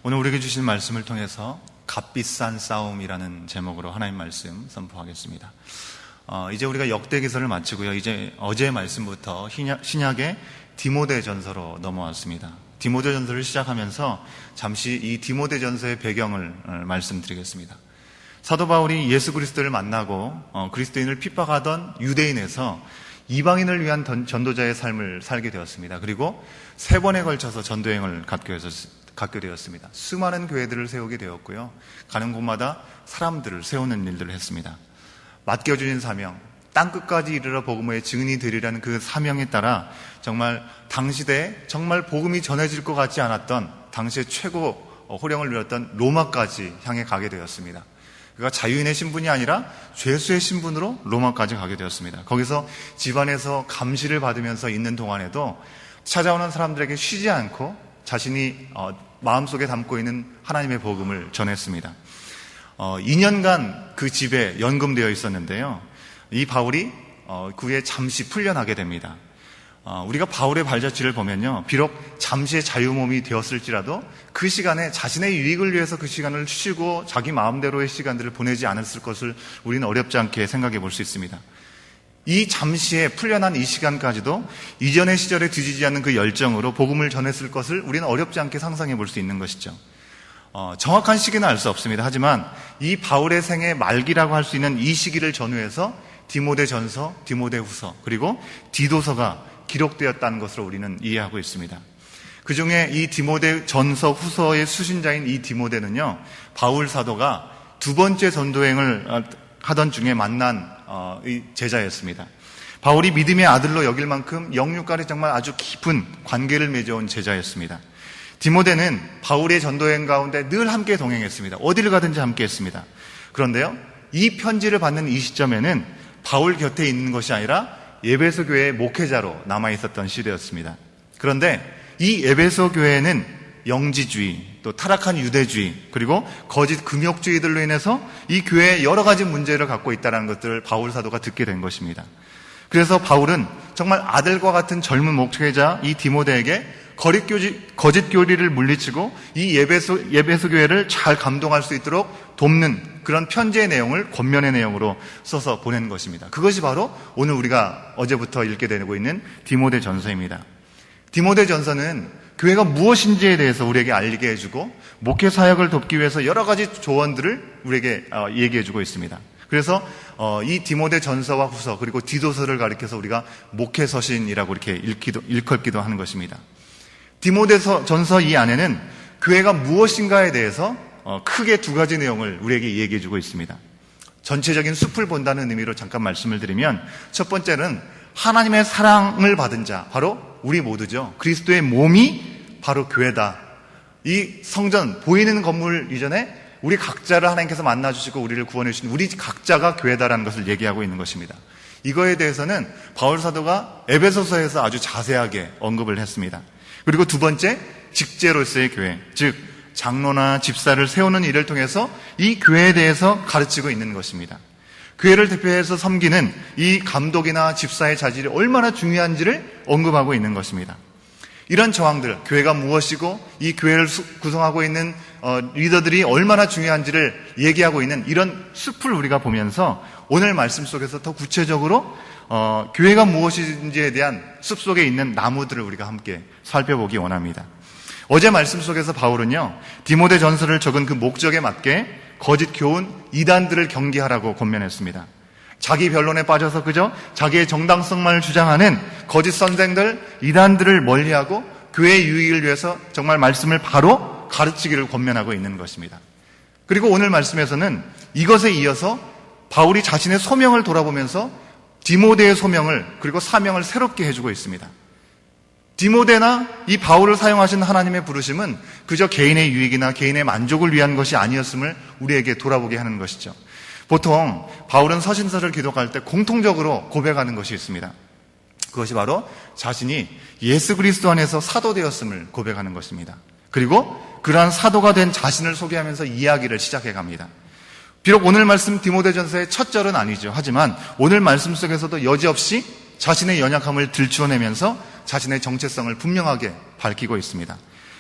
오늘 우리에게 주신 말씀을 통해서 값비싼 싸움이라는 제목으로 하나님 말씀 선포하겠습니다. 이제 우리가 역대기서를 마치고요. 이제 어제의 말씀부터 신약의 디모데전서로 넘어왔습니다. 디모데전서를 시작하면서 잠시 이 디모데전서의 배경을 말씀드리겠습니다. 사도 바울이 예수 그리스도를 만나고 그리스도인을 핍박하던 유대인에서 이방인을 위한 전도자의 삶을 살게 되었습니다. 그리고 3번에 걸쳐서 전도행을 갖게 되었습니다. 수많은 교회들을 세우게 되었고요. 가는 곳마다 사람들을 세우는 일들을 했습니다. 맡겨주신 사명, 땅끝까지 이르러 복음의 증인이 되리라는 그 사명에 따라 정말 당시대에 정말 복음이 전해질 것 같지 않았던 당시의 최고 호령을 누렸던 로마까지 향해 가게 되었습니다. 그가 자유인의 신분이 아니라 죄수의 신분으로 로마까지 가게 되었습니다. 거기서 집안에서 감시를 받으면서 있는 동안에도 찾아오는 사람들에게 쉬지 않고 자신이 마음속에 담고 있는 하나님의 복음을 전했습니다. 2년간 그 집에 연금되어 있었는데요. 이 바울이 그 후에 잠시 풀려나게 됩니다. 우리가 바울의 발자취를 보면요, 비록 잠시의 자유몸이 되었을지라도 그 시간에 자신의 유익을 위해서 그 시간을 쉬고 자기 마음대로의 시간들을 보내지 않았을 것을 우리는 어렵지 않게 생각해 볼 수 있습니다. 이 잠시에 풀려난 이 시간까지도 이전의 시절에 뒤지지 않는 그 열정으로 복음을 전했을 것을 우리는 어렵지 않게 상상해 볼 수 있는 것이죠. 정확한 시기는 알 수 없습니다. 하지만 이 바울의 생의 말기라고 할 수 있는 이 시기를 전후해서 디모데전서, 디모데후서, 그리고 디도서가 기록되었다는 것으로 우리는 이해하고 있습니다. 그 중에 이 디모데전서 후서의 수신자인 이 디모데는요, 바울 사도가 2번째 전도행을 하던 중에 만난 제자였습니다. 바울이 믿음의 아들로 여길 만큼 영육간에 정말 아주 깊은 관계를 맺어온 제자였습니다. 디모데는 바울의 전도행 가운데 늘 함께 동행했습니다. 어디를 가든지 함께 했습니다. 그런데요, 이 편지를 받는 이 시점에는 바울 곁에 있는 것이 아니라 에베소 교회의 목회자로 남아있었던 시대였습니다. 그런데 이 에베소 교회는 영지주의, 또 타락한 유대주의, 그리고 거짓 금욕주의들로 인해서 이 교회에 여러 가지 문제를 갖고 있다는 것들을 바울 사도가 듣게 된 것입니다. 그래서 바울은 정말 아들과 같은 젊은 목회자 이 디모데에게 거짓 교리를 물리치고 이 에베소 교회를 잘 감동할 수 있도록 돕는 그런 편지의 내용을 권면의 내용으로 써서 보낸 것입니다. 그것이 바로 오늘 우리가 어제부터 읽게 되고 있는 디모데전서입니다. 디모데전서는 교회가 무엇인지에 대해서 우리에게 알리게 해주고 목회 사역을 돕기 위해서 여러 가지 조언들을 우리에게 얘기해주고 있습니다. 그래서 이 디모데전서와 후서 그리고 디도서를 가리켜서 우리가 목회서신이라고 이렇게 일컫기도 하는 것입니다. 디모데전서 이 안에는 교회가 무엇인가에 대해서 크게 2가지 내용을 우리에게 얘기해주고 있습니다. 전체적인 숲을 본다는 의미로 잠깐 말씀을 드리면, 첫 번째는 하나님의 사랑을 받은 자, 바로 우리 모두죠. 그리스도의 몸이 바로 교회다. 이 성전, 보이는 건물 이전에 우리 각자를 하나님께서 만나주시고 우리를 구원해 주신 우리 각자가 교회다라는 것을 얘기하고 있는 것입니다. 이거에 대해서는 바울 사도가 에베소서에서 아주 자세하게 언급을 했습니다. 그리고 2번째, 직제로서의 교회, 즉 장로나 집사를 세우는 일을 통해서 이 교회에 대해서 가르치고 있는 것입니다. 교회를 대표해서 섬기는 이 감독이나 집사의 자질이 얼마나 중요한지를 언급하고 있는 것입니다. 이런 저항들, 교회가 무엇이고 이 교회를 구성하고 있는 리더들이 얼마나 중요한지를 얘기하고 있는 이런 숲을 우리가 보면서 오늘 말씀 속에서 더 구체적으로 교회가 무엇인지에 대한 숲 속에 있는 나무들을 우리가 함께 살펴보기 원합니다. 어제 말씀 속에서 바울은요, 디모데전서를 적은 그 목적에 맞게 거짓 교훈, 이단들을 경계하라고 권면했습니다. 자기 변론에 빠져서 그저 자기의 정당성만을 주장하는 거짓 선생들, 이단들을 멀리하고 교회의 유익을 위해서 정말 말씀을 바로 가르치기를 권면하고 있는 것입니다. 그리고 오늘 말씀에서는 이것에 이어서 바울이 자신의 소명을 돌아보면서 디모데의 소명을 그리고 사명을 새롭게 해주고 있습니다. 디모데나 이 바울을 사용하신 하나님의 부르심은 그저 개인의 유익이나 개인의 만족을 위한 것이 아니었음을 우리에게 돌아보게 하는 것이죠. 보통 바울은 서신서를 기록할 때 공통적으로 고백하는 것이 있습니다. 그것이 바로 자신이 예수 그리스도 안에서 사도되었음을 고백하는 것입니다. 그리고 그러한 사도가 된 자신을 소개하면서 이야기를 시작해 갑니다. 비록 오늘 말씀 디모데전서의 첫 절은 아니죠. 하지만 오늘 말씀 속에서도 여지없이 자신의 연약함을 들추어내면서 자신의 정체성을 분명하게 밝히고 있습니다.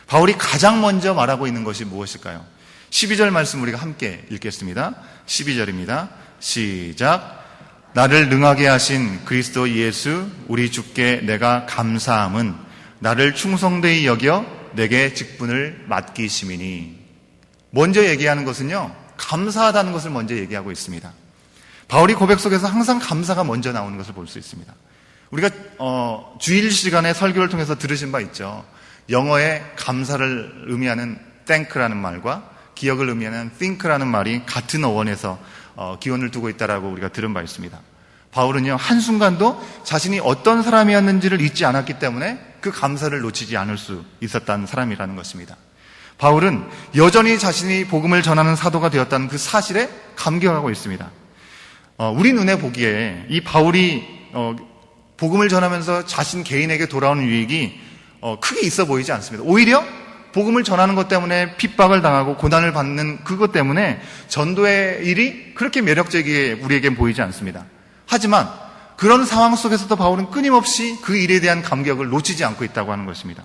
바울이 가장 먼저 말하고 있는 것이 무엇일까요? 12절 말씀 우리가 함께 읽겠습니다. 12절입니다. 시작. 나를 능하게 하신 그리스도 예수 우리 주께 내가 감사함은 나를 충성되이 여겨 내게 직분을 맡기심이니. 먼저 얘기하는 것은요, 감사하다는 것을 먼저 얘기하고 있습니다. 바울이 고백 속에서 항상 감사가 먼저 나오는 것을 볼 수 있습니다. 우리가 주일 시간에 설교를 통해서 들으신 바 있죠. 영어의 감사를 의미하는 thank라는 말과 기억을 의미하는 think라는 말이 같은 어원에서 기원을 두고 있다라고 우리가 들은 바 있습니다. 바울은요, 한순간도 자신이 어떤 사람이었는지를 잊지 않았기 때문에 그 감사를 놓치지 않을 수 있었다는 사람이라는 것입니다. 바울은 여전히 자신이 복음을 전하는 사도가 되었다는 그 사실에 감격하고 있습니다. 우리 눈에 보기에 이 바울이 복음을 전하면서 자신 개인에게 돌아오는 유익이 크게 있어 보이지 않습니다. 오히려 복음을 전하는 것 때문에 핍박을 당하고 고난을 받는 그것 때문에 전도의 일이 그렇게 매력적이게 우리에겐 보이지 않습니다. 하지만 그런 상황 속에서도 바울은 끊임없이 그 일에 대한 감격을 놓치지 않고 있다고 하는 것입니다.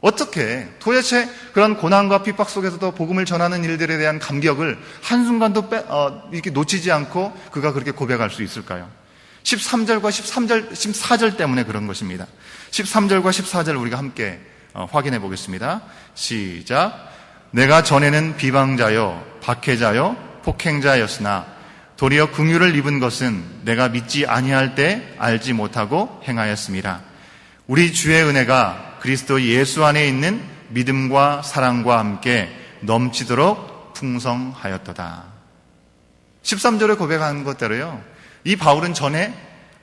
어떻게 도대체 그런 고난과 핍박 속에서도 복음을 전하는 일들에 대한 감격을 한순간도 이렇게 놓치지 않고 그가 그렇게 고백할 수 있을까요? 13절과 14절 때문에 그런 것입니다. 13절과 14절 우리가 함께 확인해 보겠습니다. 시작. 내가 전에는 비방자요 박해자요 폭행자였으나 도리어 긍휼을 입은 것은 내가 믿지 아니할 때 알지 못하고 행하였습니다. 우리 주의 은혜가 그리스도 예수 안에 있는 믿음과 사랑과 함께 넘치도록 풍성하였도다. 13절에 고백하는 것대로요, 이 바울은 전에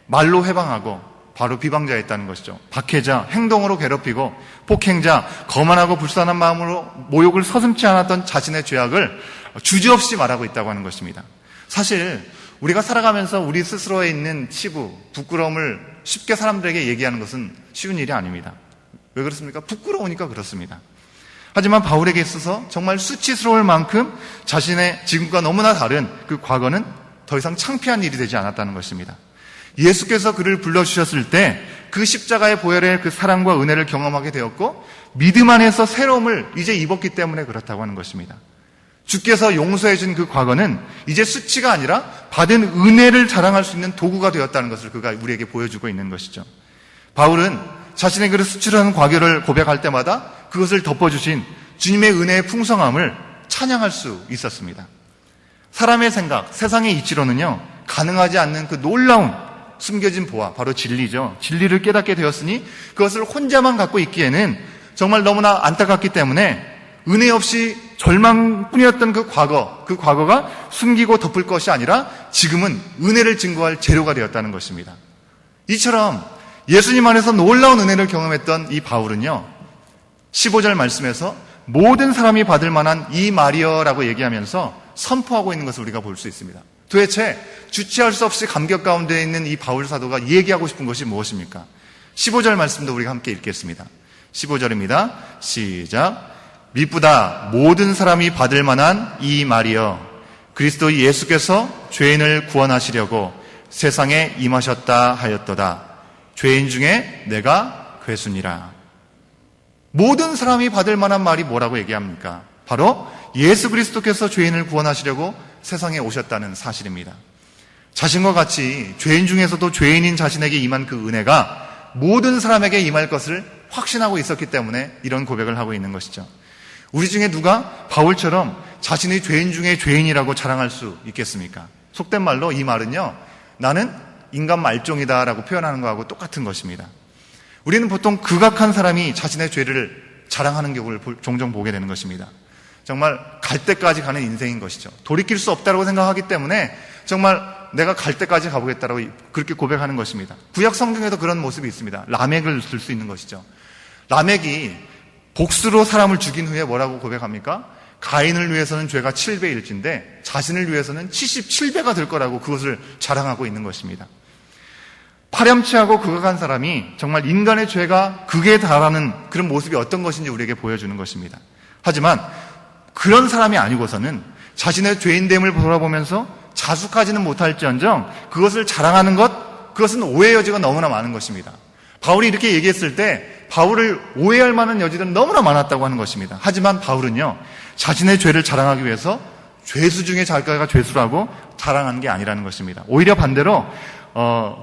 말로 해방하고 바로 비방자였다는 것이죠. 박해자, 행동으로 괴롭히고 폭행자, 거만하고 불쌍한 마음으로 모욕을 서슴지 않았던 자신의 죄악을 주저없이 말하고 있다고 하는 것입니다. 사실 우리가 살아가면서 우리 스스로에 있는 치부, 부끄러움을 쉽게 사람들에게 얘기하는 것은 쉬운 일이 아닙니다. 왜 그렇습니까? 부끄러우니까 그렇습니다. 하지만 바울에게 있어서 정말 수치스러울 만큼 자신의 지금과 너무나 다른 그 과거는 더 이상 창피한 일이 되지 않았다는 것입니다. 예수께서 그를 불러주셨을 때 그 십자가의 보혈의 그 사랑과 은혜를 경험하게 되었고 믿음 안에서 새로움을 이제 입었기 때문에 그렇다고 하는 것입니다. 주께서 용서해 준 그 과거는 이제 수치가 아니라 받은 은혜를 자랑할 수 있는 도구가 되었다는 것을 그가 우리에게 보여주고 있는 것이죠. 바울은 자신의 그 수치스러운 과거를 고백할 때마다 그것을 덮어주신 주님의 은혜의 풍성함을 찬양할 수 있었습니다. 사람의 생각, 세상의 이치로는요, 가능하지 않는 그 놀라운 숨겨진 보화, 바로 진리죠. 진리를 깨닫게 되었으니 그것을 혼자만 갖고 있기에는 정말 너무나 안타깝기 때문에 은혜 없이 절망뿐이었던 그 과거가 숨기고 덮을 것이 아니라 지금은 은혜를 증거할 재료가 되었다는 것입니다. 이처럼 예수님 안에서 놀라운 은혜를 경험했던 이 바울은요, 15절 말씀에서 모든 사람이 받을 만한 이 말이여라고 얘기하면서 선포하고 있는 것을 우리가 볼 수 있습니다. 도대체 주체할 수 없이 감격 가운데 있는 이 바울 사도가 얘기하고 싶은 것이 무엇입니까? 15절 말씀도 우리가 함께 읽겠습니다. 15절입니다. 시작. 미쁘다 모든 사람이 받을 만한 이 말이여 그리스도 예수께서 죄인을 구원하시려고 세상에 임하셨다 하였도다. 죄인 중에 내가 괴순이라. 모든 사람이 받을 만한 말이 뭐라고 얘기합니까? 바로 예수 그리스도께서 죄인을 구원하시려고 세상에 오셨다는 사실입니다. 자신과 같이 죄인 중에서도 죄인인 자신에게 임한 그 은혜가 모든 사람에게 임할 것을 확신하고 있었기 때문에 이런 고백을 하고 있는 것이죠. 우리 중에 누가 바울처럼 자신의 죄인 중에 죄인이라고 자랑할 수 있겠습니까? 속된 말로 이 말은요, 나는 인간 말종이다라고 표현하는 것하고 똑같은 것입니다. 우리는 보통 극악한 사람이 자신의 죄를 자랑하는 경우를 종종 보게 되는 것입니다. 정말 갈 때까지 가는 인생인 것이죠. 돌이킬 수 없다고 생각하기 때문에 정말 내가 갈 때까지 가보겠다라고 그렇게 고백하는 것입니다. 구약 성경에도 그런 모습이 있습니다. 라멕을 들 수 있는 것이죠. 라멕이 복수로 사람을 죽인 후에 뭐라고 고백합니까? 가인을 위해서는 죄가 7배일진데 자신을 위해서는 77배가 될 거라고 그것을 자랑하고 있는 것입니다. 파렴치하고 극악한 사람이 정말 인간의 죄가 극에 달하는 그런 모습이 어떤 것인지 우리에게 보여주는 것입니다. 하지만 그런 사람이 아니고서는 자신의 죄인됨을 돌아보면서 자숙하지는 못할지언정 그것을 자랑하는 것, 그것은 오해의 여지가 너무나 많은 것입니다. 바울이 이렇게 얘기했을 때 바울을 오해할 만한 여지들은 너무나 많았다고 하는 것입니다. 하지만 바울은요, 자신의 죄를 자랑하기 위해서 죄수 중에 자기가 죄수라고 자랑하는 게 아니라는 것입니다. 오히려 반대로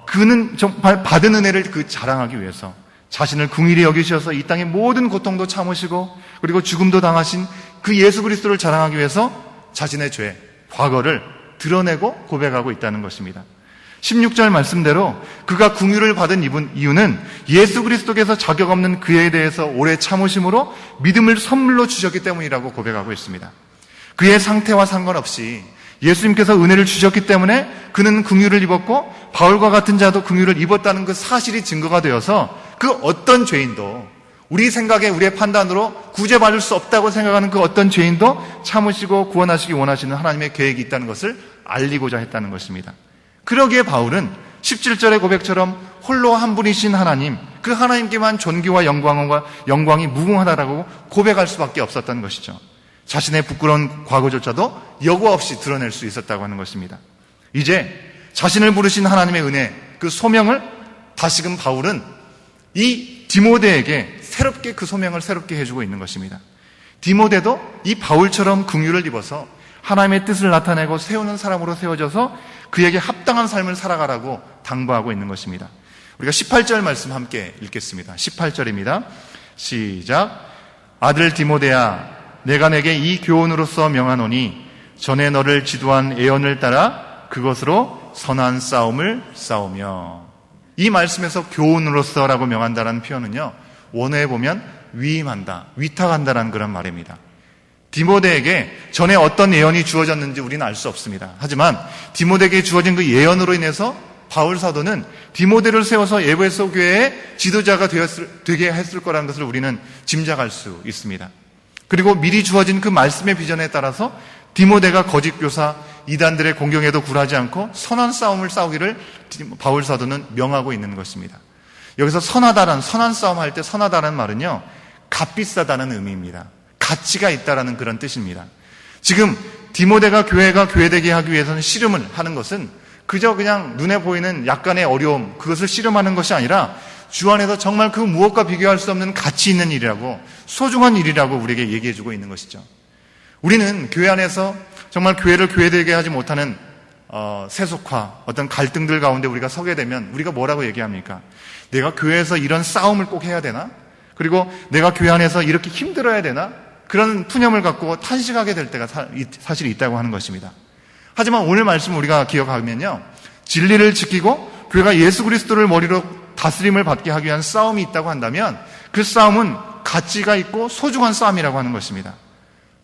그는 정말 받은 은혜를 자랑하기 위해서 자신을 긍휼히 여기셔서 이 땅의 모든 고통도 참으시고 그리고 죽음도 당하신 그 예수 그리스도를 자랑하기 위해서 자신의 죄, 과거를 드러내고 고백하고 있다는 것입니다. 16절 말씀대로 그가 긍휼을 받은 이유는 예수 그리스도께서 자격 없는 그에 대해서 오래 참으심으로 믿음을 선물로 주셨기 때문이라고 고백하고 있습니다. 그의 상태와 상관없이 예수님께서 은혜를 주셨기 때문에 그는 긍휼을 입었고 바울과 같은 자도 긍휼을 입었다는 그 사실이 증거가 되어서 그 어떤 죄인도 우리 생각에 우리의 판단으로 구제받을 수 없다고 생각하는 그 어떤 죄인도 참으시고 구원하시기 원하시는 하나님의 계획이 있다는 것을 알리고자 했다는 것입니다. 그러기에 바울은 17절의 고백처럼 홀로 한 분이신 하나님, 그 하나님께만 존귀와 영광이 무궁하다라고 고백할 수밖에 없었던 것이죠. 자신의 부끄러운 과거조차도 여과 없이 드러낼 수 있었다고 하는 것입니다. 이제 자신을 부르신 하나님의 은혜, 그 소명을 다시금 바울은 이 디모데에게 새롭게 그 소명을 새롭게 해주고 있는 것입니다. 디모데도 이 바울처럼 긍휼을 입어서 하나님의 뜻을 나타내고 세우는 사람으로 세워져서 그에게 합당한 삶을 살아가라고 당부하고 있는 것입니다. 우리가 18절 말씀 함께 읽겠습니다. 18절입니다. 시작. 아들 디모데야, 내가 내게 이 교훈으로서 명하노니 전에 너를 지도한 애언을 따라 그것으로 선한 싸움을 싸우며. 이 말씀에서 교훈으로서라고 명한다라는 표현은요, 원어에 보면 위임한다, 위탁한다라는 그런 말입니다. 디모데에게 전에 어떤 예언이 주어졌는지 우리는 알 수 없습니다. 하지만 디모데에게 주어진 그 예언으로 인해서 바울 사도는 디모데를 세워서 에베소 교회의 지도자가 되게 했을 거라는 것을 우리는 짐작할 수 있습니다. 그리고 미리 주어진 그 말씀의 비전에 따라서 디모데가 거짓 교사, 이단들의 공경에도 굴하지 않고 선한 싸움을 싸우기를 바울 사도는 명하고 있는 것입니다. 여기서 선하다는, 선한 싸움 할 때 선하다는 말은요, 값비싸다는 의미입니다. 가치가 있다라는 그런 뜻입니다. 지금 디모데가 교회가 교회되게 하기 위해서는 씨름을 하는 것은 그저 그냥 눈에 보이는 약간의 어려움, 그것을 씨름하는 것이 아니라 주 안에서 정말 그 무엇과 비교할 수 없는 가치 있는 일이라고, 소중한 일이라고 우리에게 얘기해주고 있는 것이죠. 우리는 교회 안에서 정말 교회를 교회되게 하지 못하는 세속화, 어떤 갈등들 가운데 우리가 서게 되면 우리가 뭐라고 얘기합니까? 내가 교회에서 이런 싸움을 꼭 해야 되나? 그리고 내가 교회 안에서 이렇게 힘들어야 되나? 그런 푸념을 갖고 탄식하게 될 때가 사실 있다고 하는 것입니다. 하지만 오늘 말씀 우리가 기억하면요, 진리를 지키고 교회가 예수 그리스도를 머리로 다스림을 받게 하기 위한 싸움이 있다고 한다면 그 싸움은 가치가 있고 소중한 싸움이라고 하는 것입니다.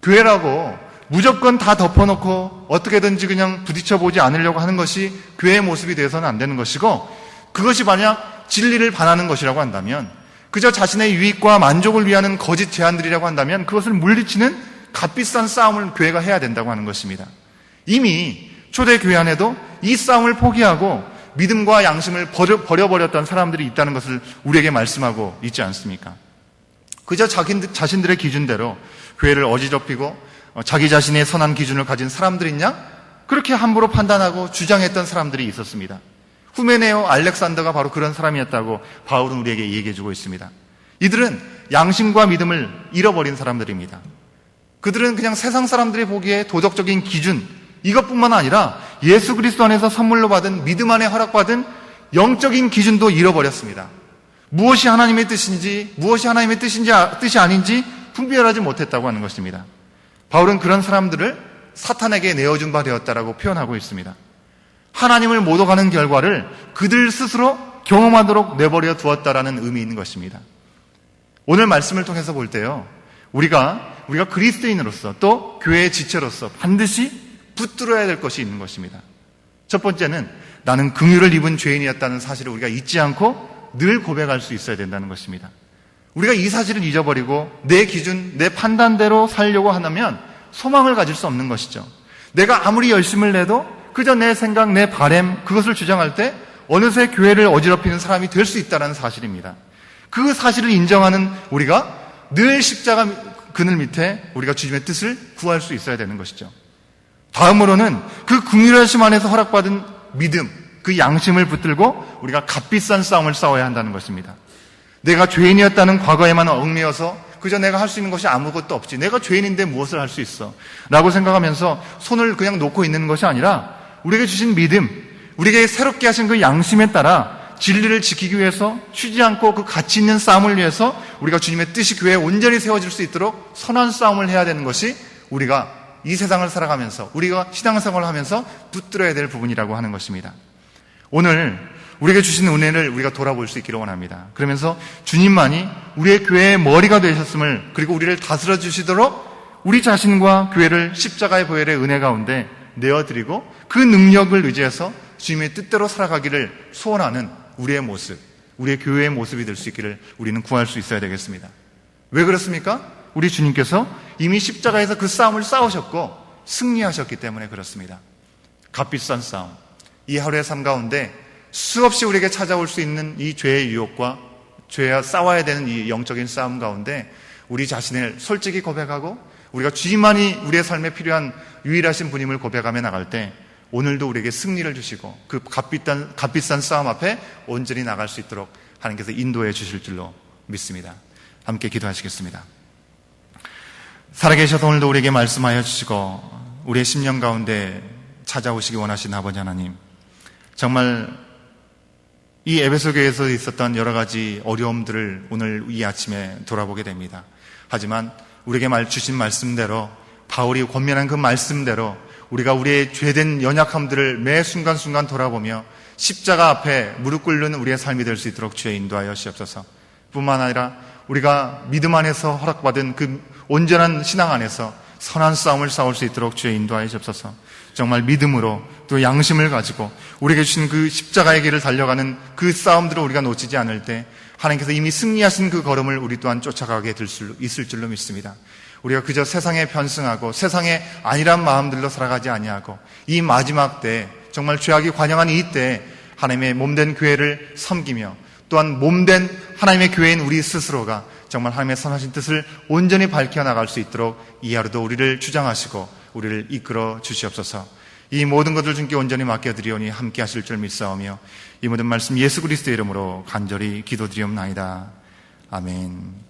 교회라고 무조건 다 덮어놓고 어떻게든지 그냥 부딪혀보지 않으려고 하는 것이 교회의 모습이 되어서는 안 되는 것이고, 그것이 만약 진리를 반하는 것이라고 한다면, 그저 자신의 유익과 만족을 위하는 거짓 제안들이라고 한다면 그것을 물리치는 값비싼 싸움을 교회가 해야 된다고 하는 것입니다. 이미 초대교회 안에도 이 싸움을 포기하고 믿음과 양심을 버려버렸던 사람들이 있다는 것을 우리에게 말씀하고 있지 않습니까? 그저 자신들의 기준대로 교회를 어지럽히고 자기 자신의 선한 기준을 가진 사람들이냐? 그렇게 함부로 판단하고 주장했던 사람들이 있었습니다. 후메네오, 알렉산더가 바로 그런 사람이었다고 바울은 우리에게 얘기해주고 있습니다. 이들은 양심과 믿음을 잃어버린 사람들입니다. 그들은 그냥 세상 사람들이 보기에 도덕적인 기준, 이것뿐만 아니라 예수 그리스도 안에서 선물로 받은, 믿음 안에 허락받은 영적인 기준도 잃어버렸습니다. 무엇이 하나님의 뜻인지, 무엇이 하나님의 뜻이 아닌지 분별하지 못했다고 하는 것입니다. 바울은 그런 사람들을 사탄에게 내어준 바 되었다라고 표현하고 있습니다. 하나님을 모독하는 결과를 그들 스스로 경험하도록 내버려 두었다라는 의미인 것입니다. 오늘 말씀을 통해서 볼 때요, 우리가 그리스도인으로서 또 교회의 지체로서 반드시 붙들어야 될 것이 있는 것입니다. 첫 번째는 나는 긍휼을 입은 죄인이었다는 사실을 우리가 잊지 않고 늘 고백할 수 있어야 된다는 것입니다. 우리가 이 사실을 잊어버리고 내 기준, 내 판단대로 살려고 한다면 소망을 가질 수 없는 것이죠. 내가 아무리 열심을 내도 그저 내 생각, 내 바램, 그것을 주장할 때 어느새 교회를 어지럽히는 사람이 될 수 있다는 사실입니다. 그 사실을 인정하는 우리가 늘 십자가 그늘 밑에 우리가 주님의 뜻을 구할 수 있어야 되는 것이죠. 다음으로는 그 긍휼하심 안에서 허락받은 믿음, 그 양심을 붙들고 우리가 값비싼 싸움을 싸워야 한다는 것입니다. 내가 죄인이었다는 과거에만 얽매여서 그저 내가 할 수 있는 것이 아무것도 없지. 내가 죄인인데 무엇을 할 수 있어? 라고 생각하면서 손을 그냥 놓고 있는 것이 아니라 우리에게 주신 믿음, 우리에게 새롭게 하신 그 양심에 따라 진리를 지키기 위해서 쉬지 않고 그 가치 있는 싸움을 위해서 우리가 주님의 뜻이 교회에 온전히 세워질 수 있도록 선한 싸움을 해야 되는 것이 우리가 이 세상을 살아가면서 우리가 신앙생활을 하면서 붙들어야 될 부분이라고 하는 것입니다. 오늘 우리에게 주신 은혜를 우리가 돌아볼 수 있기를 원합니다. 그러면서 주님만이 우리의 교회의 머리가 되셨음을, 그리고 우리를 다스려 주시도록 우리 자신과 교회를 십자가의 보혈의 은혜 가운데 내어드리고 그 능력을 의지해서 주님의 뜻대로 살아가기를 소원하는 우리의 모습, 우리의 교회의 모습이 될 수 있기를 우리는 구할 수 있어야 되겠습니다. 왜 그렇습니까? 우리 주님께서 이미 십자가에서 그 싸움을 싸우셨고 승리하셨기 때문에 그렇습니다. 값비싼 싸움, 이 하루의 삶 가운데 수없이 우리에게 찾아올 수 있는 이 죄의 유혹과 죄와 싸워야 되는 이 영적인 싸움 가운데 우리 자신을 솔직히 고백하고 우리가 주님만이 우리의 삶에 필요한 유일하신 분임을 고백하며 나갈 때 오늘도 우리에게 승리를 주시고 그 값비싼 싸움 앞에 온전히 나갈 수 있도록 하나님께서 인도해 주실 줄로 믿습니다. 함께 기도하시겠습니다. 살아계셔서 오늘도 우리에게 말씀하여 주시고 우리의 심령 가운데 찾아오시기 원하신 아버지 하나님, 정말 이 에베소 교회에서 있었던 여러 가지 어려움들을 오늘 이 아침에 돌아보게 됩니다. 하지만 우리에게 주신 말씀대로, 바울이 권면한 그 말씀대로 우리가 우리의 죄된 연약함들을 매 순간순간 돌아보며 십자가 앞에 무릎 꿇는 우리의 삶이 될 수 있도록 주의 인도하여 주옵소서. 뿐만 아니라 우리가 믿음 안에서 허락받은 그 온전한 신앙 안에서 선한 싸움을 싸울 수 있도록 주의 인도하여 주옵소서. 정말 믿음으로 또 양심을 가지고 우리에게 주신 그 십자가의 길을 달려가는 그 싸움들을 우리가 놓치지 않을 때 하나님께서 이미 승리하신 그 걸음을 우리 또한 쫓아가게 될 수 있을 줄로 믿습니다. 우리가 그저 세상에 편승하고 세상에 아니란 마음들로 살아가지 아니하고 이 마지막 때, 정말 죄악이 관영한 이 때 하나님의 몸된 교회를 섬기며 또한 몸된 하나님의 교회인 우리 스스로가 정말 하나님의 선하신 뜻을 온전히 밝혀나갈 수 있도록 이 하루도 우리를 주장하시고 우리를 이끌어 주시옵소서. 이 모든 것을 주님께 온전히 맡겨드리오니 함께 하실 줄 믿사오며 이 모든 말씀 예수 그리스도의 이름으로 간절히 기도드리옵나이다. 아멘.